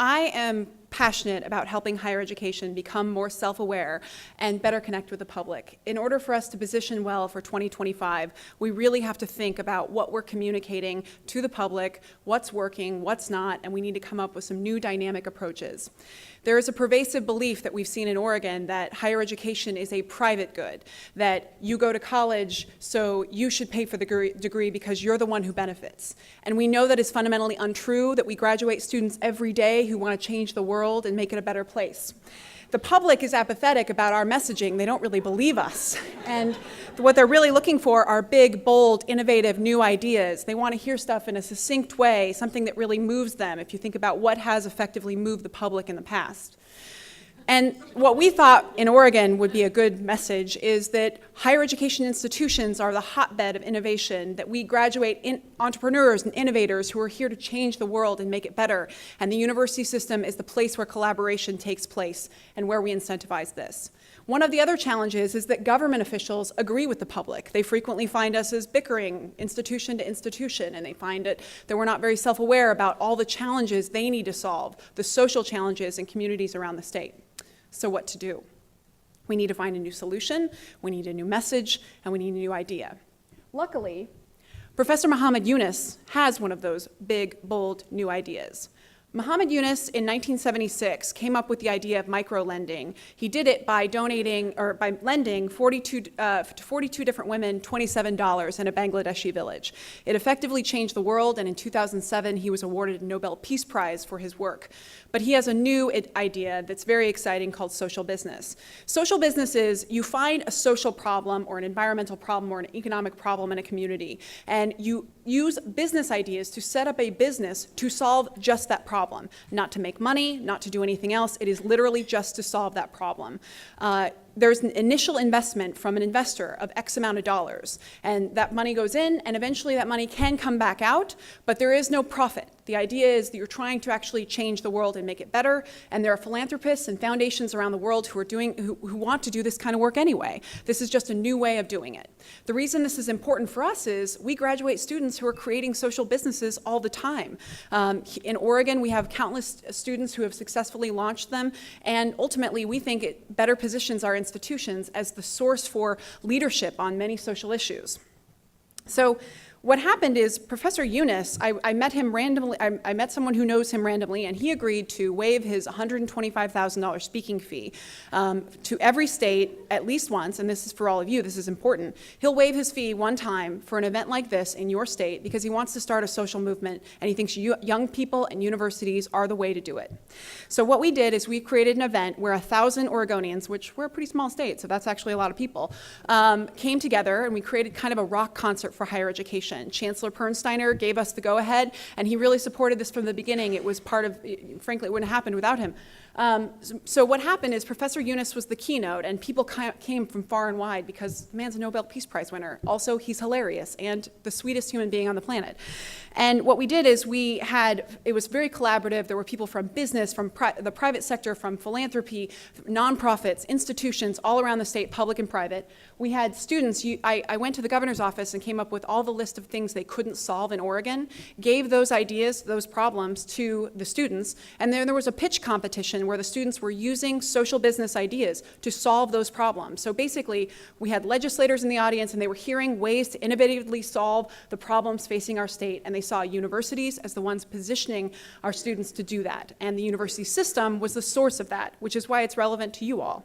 I am passionate about helping higher education become more self-aware and better connect with the public. In order for us to position well for 2025, we really have to think about what we're communicating to the public, what's working, what's not, and we need to come up with some new dynamic approaches. There is a pervasive belief that we've seen in Oregon that higher education is a private good, that you go to college, so you should pay for the degree because you're the one who benefits. And we know that is fundamentally untrue, that we graduate students every day who want to change the world and make it a better place. The public is apathetic about our messaging. They don't really believe us. And what they're really looking for are big, bold, innovative, new ideas. They want to hear stuff in a succinct way, something that really moves them, if you think about what has effectively moved the public in the past. And what we thought in Oregon would be a good message is that higher education institutions are the hotbed of innovation, that we graduate entrepreneurs and innovators who are here to change the world and make it better. And the university system is the place where collaboration takes place and where we incentivize this. One of the other challenges is that government officials agree with the public. They frequently find us as bickering institution to institution, and they find that we're not very self-aware about all the challenges they need to solve, the social challenges in communities around the state. So what to do? We need to find a new solution, we need a new message, and we need a new idea. Luckily, Professor Muhammad Yunus has one of those big, bold, new ideas. Muhammad Yunus in 1976 came up with the idea of micro-lending. He did it by lending 42 different women $27 in a Bangladeshi village. It effectively changed the world, and in 2007 he was awarded a Nobel Peace Prize for his work. But he has a new idea that's very exciting called social business. Social business is you find a social problem or an environmental problem or an economic problem in a community, and you use business ideas to set up a business to solve just that problem. Not to make money, not to do anything else. It is literally just to solve that problem. There's an initial investment from an investor of X amount of dollars, and that money goes in, and eventually that money can come back out, but there is no profit. The idea is that you're trying to actually change the world and make it better, and there are philanthropists and foundations around the world who want to do this kind of work anyway. This is just a new way of doing it. The reason this is important for us is we graduate students who are creating social businesses all the time. In Oregon, we have countless students who have successfully launched them, and ultimately we think it better positions our institutions as the source for leadership on many social issues. So what happened is Professor Yunus, I met him randomly, I met someone who knows him randomly, and he agreed to waive his $125,000 speaking fee to every state at least once, and this is for all of you, this is important. He'll waive his fee one time for an event like this in your state because he wants to start a social movement, and he thinks young people and universities are the way to do it. So what we did is we created an event where 1,000 Oregonians, which we're a pretty small state, so that's actually a lot of people, came together, and we created kind of a rock concert for higher education. Chancellor Pernsteiner gave us the go-ahead, and he really supported this from the beginning. It was part of, frankly, it wouldn't have happened without him. So what happened is Professor Yunus was the keynote, and people came from far and wide because the man's a Nobel Peace Prize winner. Also, he's hilarious and the sweetest human being on the planet. And what we did is it was very collaborative. There were people from business, from the private sector, from philanthropy, nonprofits, institutions all around the state, public and private. We had students. I went to the governor's office and came up with all the list of things they couldn't solve in Oregon, gave those ideas, those problems to the students, and then there was a pitch competition where the students were using social business ideas to solve those problems. So basically, we had legislators in the audience, and they were hearing ways to innovatively solve the problems facing our state, and they saw universities as the ones positioning our students to do that. And the university system was the source of that, which is why it's relevant to you all.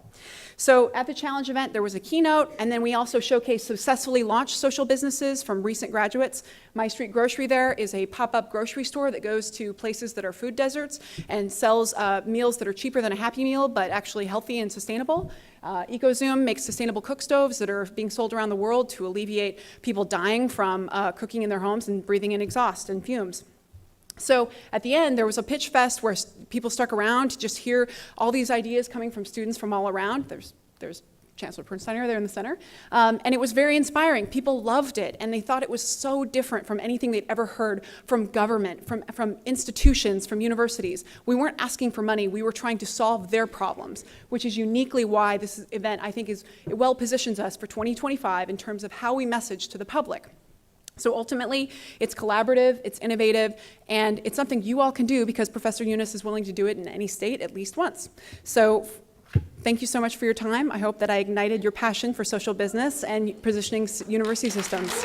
So at the challenge event, there was a keynote, and then we also showcased successfully launched social businesses from recent graduates. My Street Grocery there is a pop-up grocery store that goes to places that are food deserts and sells meals that are cheaper than a Happy Meal, but actually healthy and sustainable. EcoZoom makes sustainable cook stoves that are being sold around the world to alleviate people dying from cooking in their homes and breathing in exhaust and fumes. So at the end, there was a pitch fest where people stuck around to just hear all these ideas coming from students from all around. There's Chancellor Pernsteiner there in the center. And it was very inspiring. People loved it, and they thought it was so different from anything they'd ever heard from government, from institutions, from universities. We weren't asking for money. We were trying to solve their problems, which is uniquely why this event, I think, it well positions us for 2025 in terms of how we message to the public. So ultimately, it's collaborative, it's innovative, and it's something you all can do because Professor Yunus is willing to do it in any state at least once. So thank you so much for your time. I hope that I ignited your passion for social business and positioning university systems.